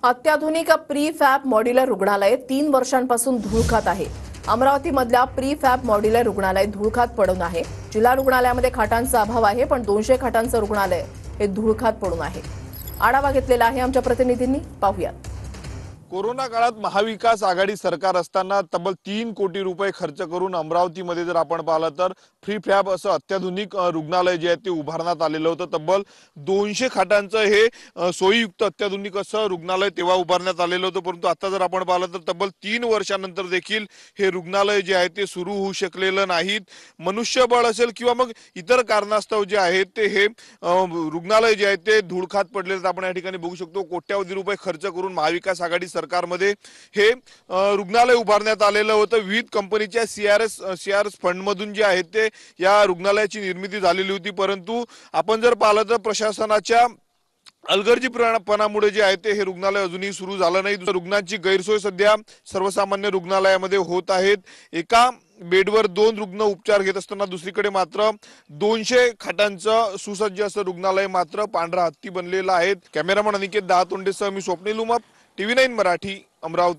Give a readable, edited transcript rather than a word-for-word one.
अत्याधुनिक pre fab modular रुग्णालय 3 वर्षांपासून धूळ खात आहे। अमरावतीमधल्या प्री फॅब मॉड्युलर रुग्णालय धूळ खात पडून आहे। जिल्हा रुग्णालयामध्ये खाटांचा अभाव आहे, पण 200 खाटांचं रुग्णालय हे धूळ खात पडून आहे। आढावा घेतलेला आहे आमच्या प्रतिनिधींनी, पाहूयात। कोरोना काळात महाविकास आघाडी सरकार असताना तब्बल 3 कोटी रुपये खर्च करून अमरावतीमध्ये जर आपण पाहिलं तर फ्री फॅब असं अत्याधुनिक रुग्णालय जे आहे ते उभारण्यात आलेलं होतं। तब्बल 200 खाटांचं हे सोयीयुक्त अत्याधुनिक असं रुग्णालय तेव्हा उभारण्यात आलेलं होतं, परंतु आता जर आपण पाहिलं तर तब्बल 3 वर्षांनंतर देखील हे रुग्णालय जे आहे ते सुरू होऊ शकलेलं नाहीत। मनुष्यबळ असेल किंवा मग इतर कारणास्तव जे आहेत ते हे रुग्णालय जे आहे ते धूळखात पडलेलं आपण या ठिकाणी बघू शकतो। कोट्यावधी रुपये खर्च करून महाविकास आघाडी सरकारमध्ये हे रुग्णालय उभारण्यात आलेलं होतं। विविध कंपनीच्या सीआरएस फंड मधून जे आहे ते या रुग्णालयाची निर्मिती झालेली होती, परंतु आपण जर पाहिलं तर प्रशासनाच्या अलगर्जीपणामुळे जे आहे ते हे रुग्णालय अजूनही सुरू झालं नाही। रुग्णांची गैरसोय सध्या सर्वसामान्य रुग्णालयामध्ये होत आहेत। एका बेडवर 2 रुग्ण उपचार घेत असताना दुसरीकडे मात्र 200 खाटांचं सुसज्ज असं रुग्णालय मात्र पांढरा हत्ती बनलेलं आहे। कॅमेरामन अनिकेत दहातोंडेसह मी स्वप्नील उमाप, TV9 मराठी, अमरावती।